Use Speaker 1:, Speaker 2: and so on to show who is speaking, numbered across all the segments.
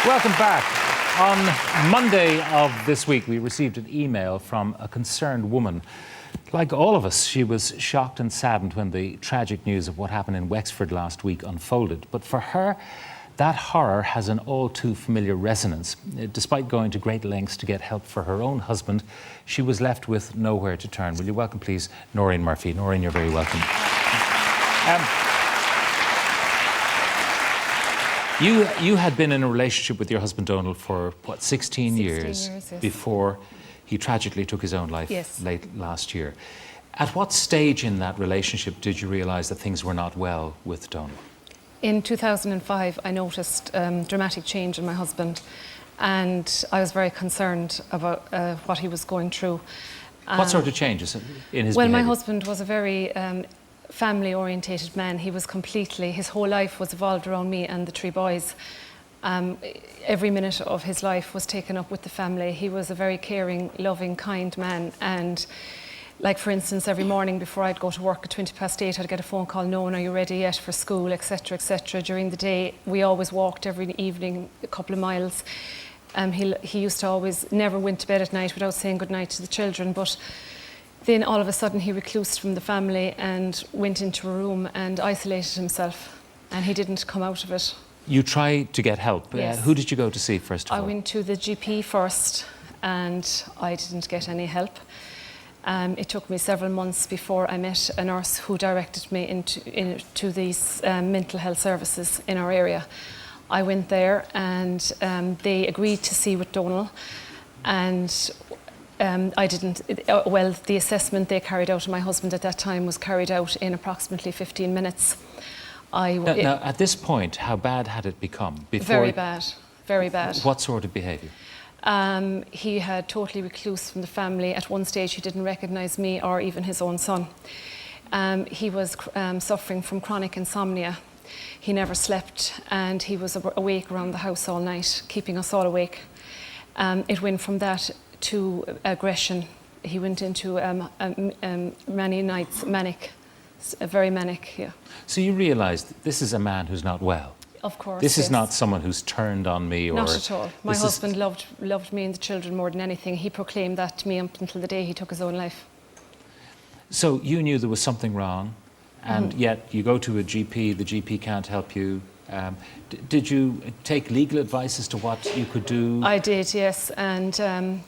Speaker 1: Welcome back. On Monday of this week, we received an email from a concerned woman. Like all of us, she was shocked and saddened when the tragic news of what happened in Wexford last week unfolded. But for her, that horror has an all too familiar resonance. Despite going to great lengths to get help for her own husband, she was left with nowhere to turn. Will you welcome, please, Noreen Murphy? Noreen, you're very welcome. You had been in a relationship with your husband Donald for, what, 16 years?
Speaker 2: Yes.
Speaker 1: Before he tragically took his own life late last year. At what stage in that relationship did you realise that things were not well with Donald?
Speaker 2: In 2005, I noticed dramatic change in my husband, and I was very concerned about what he was going through.
Speaker 1: What sort of changes in his
Speaker 2: behaviour? Well, my husband was a very family-orientated man. He was completely, his whole life was evolved around me and the three boys. Every minute of his life was taken up with the family. He was a very caring, loving, kind man. And like, for instance, every morning before I'd go to work at 8:20, I'd get a phone call, "No, are you ready yet for school?" etc., etc. During the day, we always walked every evening a couple of miles. He used to always, never went to bed at night without saying goodnight to the children. But then all of a sudden he reclused from the family and went into a room and isolated himself, and he didn't come out of it.
Speaker 1: You tried to get help.
Speaker 2: Yes.
Speaker 1: Who did you go to see first of all?
Speaker 2: I went to the GP first, and I didn't get any help. It took me several months before I met a nurse who directed me into these mental health services in our area. I went there, and they agreed to see with Donal, and I didn't. Well, the assessment they carried out on my husband at that time was carried out in approximately 15 minutes.
Speaker 1: Now, at this point, how bad had it become?
Speaker 2: Very bad, very bad.
Speaker 1: What sort of behaviour?
Speaker 2: He had totally reclused from the family. At one stage, he didn't recognise me or even his own son. He was suffering from chronic insomnia. He never slept, and he was awake around the house all night, keeping us all awake. It went from that to aggression. He went into many nights manic, very manic, yeah.
Speaker 1: So you realised this is a man who's not well?
Speaker 2: Of course,
Speaker 1: This is not someone who's turned on me or...
Speaker 2: Not at all. My husband loved me and the children more than anything. He proclaimed that to me up until the day he took his own life.
Speaker 1: So you knew there was something wrong, and yet you go to a GP, the GP can't help you. Did you take legal advice as to what you could do?
Speaker 2: I did, yes, and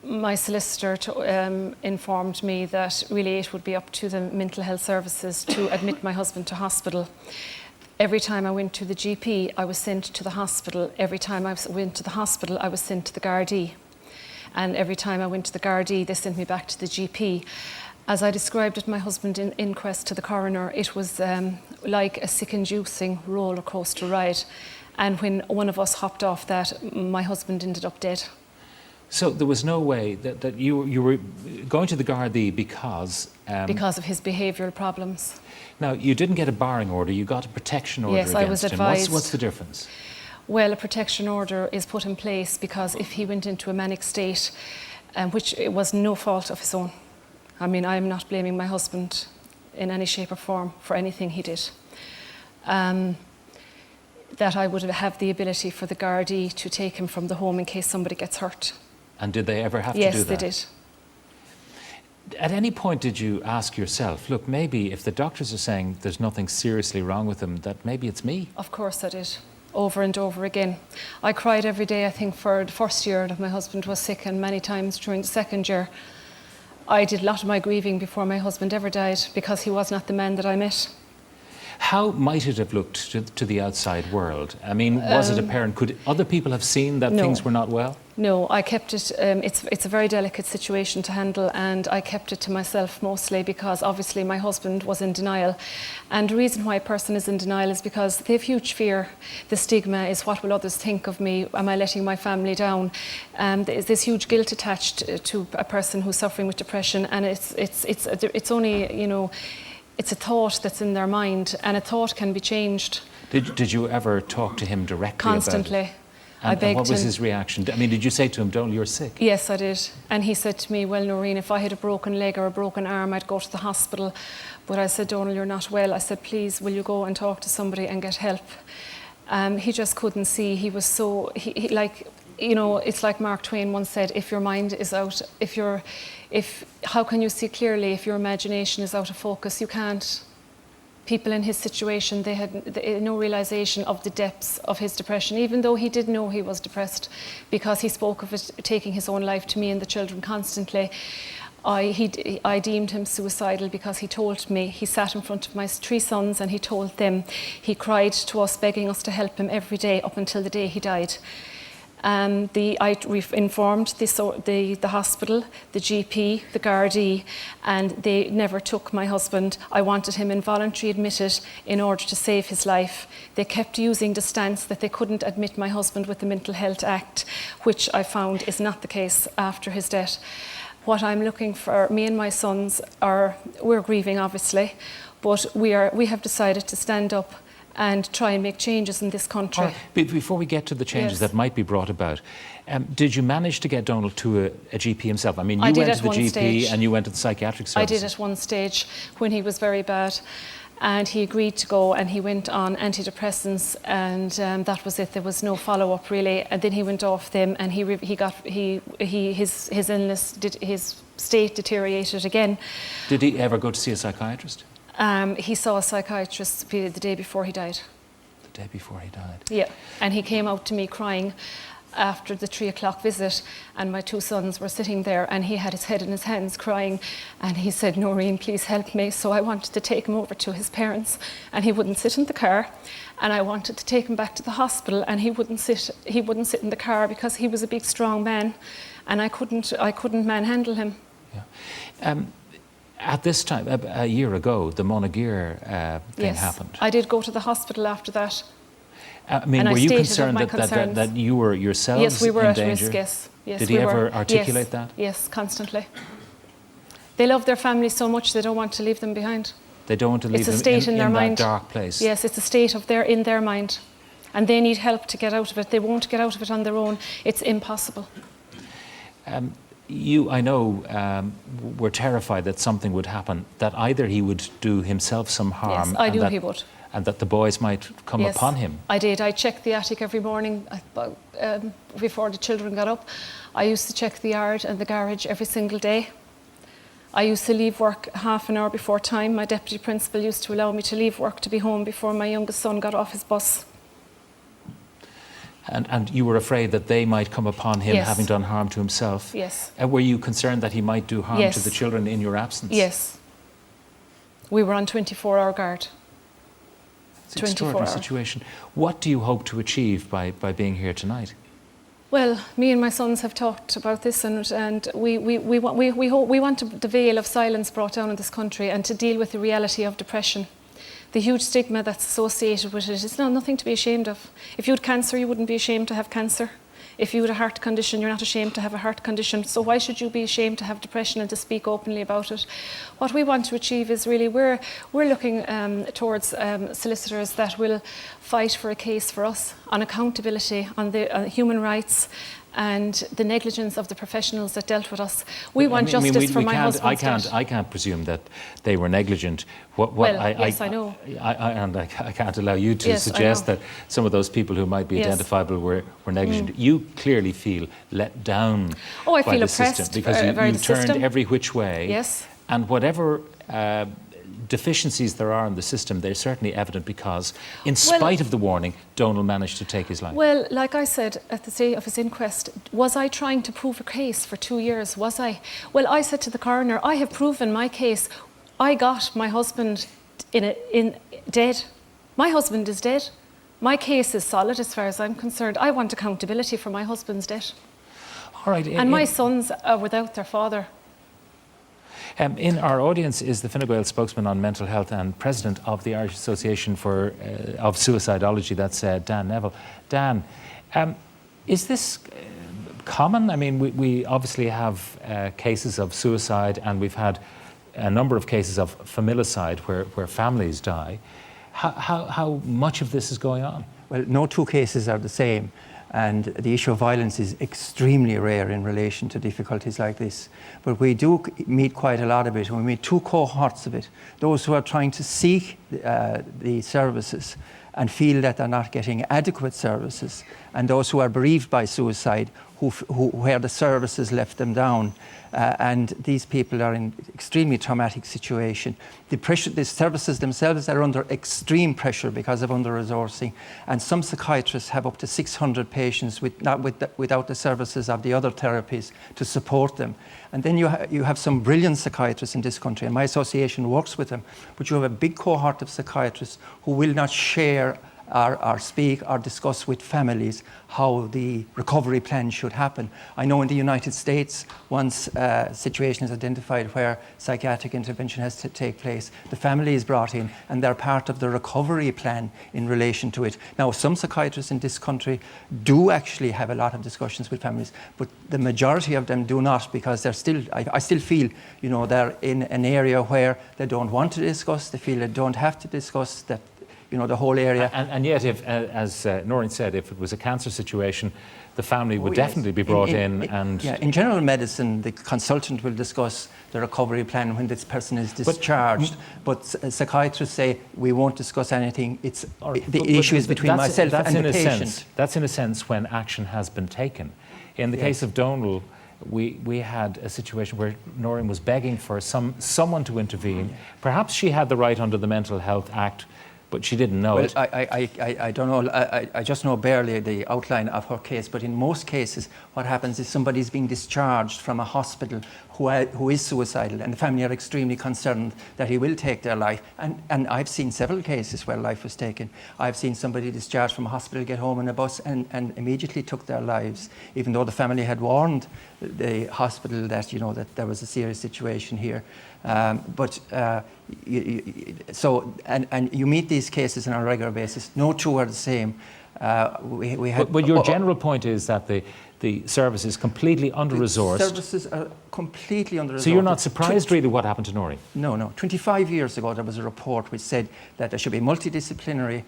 Speaker 2: my solicitor informed me that really it would be up to the mental health services to admit my husband to hospital. Every time I went to the GP, I was sent to the hospital. Every time I went to the hospital, I was sent to the Gardaí. And every time I went to the Gardaí, they sent me back to the GP. As I described it, my husband in inquest to the coroner, it was like a sick-inducing roller coaster ride. And when one of us hopped off that, my husband ended up dead.
Speaker 1: So there was no way that you were going to the Gardaí because...
Speaker 2: because of his behavioural problems.
Speaker 1: Now, you didn't get a barring order, you got a protection order against him.
Speaker 2: Yes, I was advised.
Speaker 1: What's the difference?
Speaker 2: Well, a protection order is put in place because if he went into a manic state, which it was no fault of his own. I mean, I'm not blaming my husband in any shape or form for anything he did. That I would have the ability for the Gardaí to take him from the home in case somebody gets hurt.
Speaker 1: And did they ever have to do that?
Speaker 2: Yes, they did.
Speaker 1: At any point did you ask yourself, look, maybe if the doctors are saying there's nothing seriously wrong with him, that maybe it's me?
Speaker 2: Of course I did, over and over again. I cried every day, I think, for the first year that my husband was sick, and many times during the second year. I did a lot of my grieving before my husband ever died because he was not the man that I met.
Speaker 1: How might it have looked to the outside world? I mean, was it apparent? Could other people have seen that things were not well?
Speaker 2: No, I kept it, it's a very delicate situation to handle, and I kept it to myself mostly because obviously my husband was in denial. And the reason why a person is in denial is because they have huge fear. The stigma is, what will others think of me? Am I letting my family down? There's this huge guilt attached to a person who's suffering with depression, and it's only, you know, it's a thought that's in their mind, and a thought can be changed.
Speaker 1: Did you ever talk to him directly
Speaker 2: Constantly.
Speaker 1: about it?
Speaker 2: I begged him.
Speaker 1: And what was his reaction? I mean, did you say to him, Donal, you're sick?
Speaker 2: Yes, I did. And he said to me, well, Noreen, if I had a broken leg or a broken arm, I'd go to the hospital. But I said, Donal, you're not well. I said, please, will you go and talk to somebody and get help? He just couldn't see. He was so, like, you know, it's like Mark Twain once said, if your mind is out, how can you see clearly if your imagination is out of focus? You can't. People in his situation, they had no realization of the depths of his depression, even though he did know he was depressed, because he spoke of it taking his own life to me and the children constantly. I deemed him suicidal because he told me, he sat in front of my 3 sons and he told them, he cried to us, begging us to help him every day up until the day he died. I informed the hospital, the GP, the Gardaí, and they never took my husband. I wanted him involuntarily admitted in order to save his life. They kept using the stance that they couldn't admit my husband with the Mental Health Act, which I found is not the case after his death. What I'm looking for, me and my sons we're grieving obviously, but we have decided to stand up and try and make changes in this country.
Speaker 1: Right. Before we get to the changes that might be brought about, did you manage to get Donald to a GP himself? I mean, you went to the GP and you went to the psychiatric service.
Speaker 2: I did at one stage when he was very bad, and he agreed to go, and he went on antidepressants, and that was it. There was no follow-up really, and then he went off them, and his illness, his state deteriorated again.
Speaker 1: Did he ever go to see a psychiatrist?
Speaker 2: He saw a psychiatrist the day before he died.
Speaker 1: The day before he died?
Speaker 2: Yeah, and he came out to me crying after the 3 o'clock visit, and my 2 sons were sitting there, and he had his head in his hands crying, and he said, "Noreen, please help me." So I wanted to take him over to his parents, and he wouldn't sit in the car, and I wanted to take him back to the hospital, and he wouldn't sit in the car because he was a big strong man, and I couldn't manhandle him.
Speaker 1: Yeah. At this time, a year ago, the Monagir thing happened.
Speaker 2: I did go to the hospital after that.
Speaker 1: I mean, were you concerned that you were yourselves
Speaker 2: Yes, we were
Speaker 1: in
Speaker 2: at
Speaker 1: danger?
Speaker 2: risk, yes.
Speaker 1: Did he ever articulate that?
Speaker 2: Yes, constantly. They love their family so much they don't want to leave them behind.
Speaker 1: They don't want to leave them in that dark place?
Speaker 2: Yes, it's a state in their mind. And they need help to get out of it. They won't get out of it on their own. It's impossible.
Speaker 1: You, I know, were terrified that something would happen, that either he would do himself some harm.
Speaker 2: Yes, I knew he would.
Speaker 1: And that the boys might come upon him.
Speaker 2: I did. I checked the attic every morning before the children got up. I used to check the yard and the garage every single day. I used to leave work half an hour before time. My deputy principal used to allow me to leave work to be home before my youngest son got off his bus.
Speaker 1: And you were afraid that they might come upon him having done harm to himself?
Speaker 2: Yes.
Speaker 1: Were you concerned that he might do harm to the children in your absence?
Speaker 2: Yes. We were on 24-hour guard.
Speaker 1: It's an extraordinary situation. What do you hope to achieve by being here tonight?
Speaker 2: Well, me and my sons have talked about this, and we want the veil of silence brought down in this country, and to deal with the reality of depression. The huge stigma that's associated with it. It's nothing to be ashamed of. If you had cancer, you wouldn't be ashamed to have cancer. If you had a heart condition, you're not ashamed to have a heart condition. So why should you be ashamed to have depression and to speak openly about it? What we want to achieve is really, we're looking towards solicitors that will fight for a case for us on accountability, on the human rights, and the negligence of the professionals that dealt with us. We want justice for my husband's death.
Speaker 1: I can't presume that they were negligent.
Speaker 2: Yes, I know.
Speaker 1: And I can't allow you to suggest that some of those people who might be identifiable were negligent. You clearly feel let down by the system because you turned every which way.
Speaker 2: Yes.
Speaker 1: And whatever deficiencies there are in the system, they're certainly evident because, in spite of the warning, Donald managed to take his life.
Speaker 2: Well, like I said at the day of his inquest, was I trying to prove a case for 2 years? Was I? Well, I said to the coroner, I have proven my case. I got my husband dead. My husband is dead. My case is solid as far as I'm concerned. I want accountability for my husband's death.
Speaker 1: All right.
Speaker 2: And my sons are without their father.
Speaker 1: In our audience is the Fine Gael spokesman on mental health and president of the Irish Association of Suicidology, that's Dan Neville. Dan, is this common? I mean, we obviously have cases of suicide, and we've had a number of cases of familicide where families die. How much of this is going on?
Speaker 3: Well, no 2 cases are the same. And the issue of violence is extremely rare in relation to difficulties like this. But we do meet quite a lot of it, and we meet 2 cohorts of it. Those who are trying to seek the services and feel that they're not getting adequate services, and those who are bereaved by suicide, where the services left them down. And these people are in extremely traumatic situation. The services themselves are under extreme pressure because of under-resourcing, and some psychiatrists have up to 600 patients without the services of the other therapies to support them. And then you have some brilliant psychiatrists in this country, and my association works with them, but you have a big cohort of psychiatrists who will not share or speak or discuss with families how the recovery plan should happen. I know in the United States, once a situation is identified where psychiatric intervention has to take place, the family is brought in and they're part of the recovery plan in relation to it. Now, some psychiatrists in this country do actually have a lot of discussions with families, but the majority of them do not, because they're still, I still feel, they're in an area where they don't want to discuss, they feel they don't have to discuss, that the whole area.
Speaker 1: And yet, if, as Noreen said, if it was a cancer situation, the family would definitely be brought in.
Speaker 3: In general medicine, the consultant will discuss the recovery plan when this person is discharged. But psychiatrists say, we won't discuss anything. The issue is between myself and the patient.
Speaker 1: That's in a sense when action has been taken. In the case of Donal, we had a situation where Noreen was begging for someone to intervene. Perhaps she had the right under the Mental Health Act, but she didn't know it.
Speaker 3: I don't know. I just know barely the outline of her case. But in most cases, what happens is somebody's being discharged from a hospital who is suicidal, and the family are extremely concerned that he will take their life. And I've seen several cases where life was taken. I've seen somebody discharged from a hospital get home on a bus and immediately took their lives, even though the family had warned the hospital that that there was a serious situation here. You meet these cases on a regular basis. No two are the same.
Speaker 1: But your general point is that the service is completely under-resourced.
Speaker 3: The services are completely under-resourced.
Speaker 1: So you're not surprised really what happened to Noreen?
Speaker 3: No. 25 years ago there was a report which said that there should be multidisciplinary,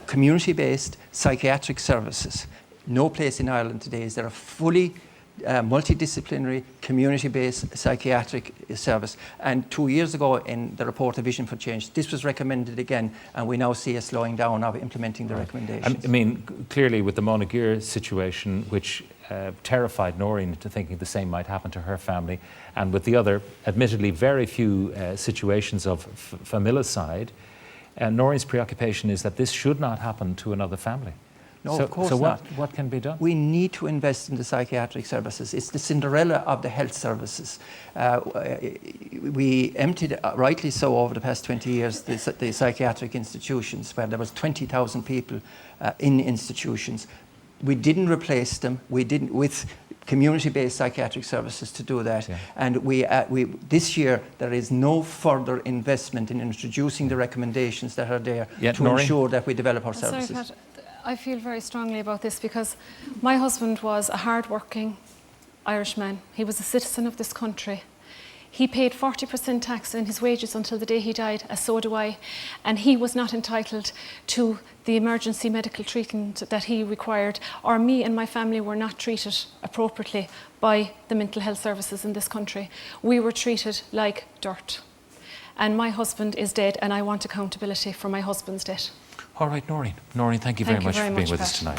Speaker 3: community-based psychiatric services. No place in Ireland today is there a fully multidisciplinary, community-based psychiatric service. And 2 years ago in the report, A Vision for Change, this was recommended again, and we now see a slowing down of implementing the recommendations.
Speaker 1: I mean, clearly with the Monaghan situation, which terrified Noreen into thinking the same might happen to her family, and with the other, admittedly, very few situations of familicide, Noreen's preoccupation is that this should not happen to another family.
Speaker 3: No, of course not.
Speaker 1: What can be done?
Speaker 3: We need to invest in the psychiatric services. It's the Cinderella of the health services. We emptied, rightly so, over the past 20 years, the psychiatric institutions, where there was 20,000 people in institutions. We didn't replace them. We didn't with community-based psychiatric services to do that. Yeah. And this year there is no further investment in introducing the recommendations that are there to ensure that we develop our services.
Speaker 2: Sorry, Pat. I feel very strongly about this because my husband was a hard-working Irishman. He was a citizen of this country. He paid 40% tax on his wages until the day he died, as so do I, and he was not entitled to the emergency medical treatment that he required, or me and my family were not treated appropriately by the mental health services in this country. We were treated like dirt. And my husband is dead, and I want accountability for my husband's death.
Speaker 1: All right, Noreen. Noreen, thank you very much for being with us tonight.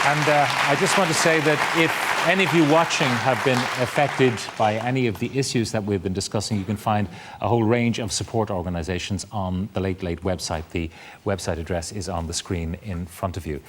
Speaker 1: And I just want to say that if any of you watching have been affected by any of the issues that we've been discussing, you can find a whole range of support organisations on the Late Late website. The website address is on the screen in front of you.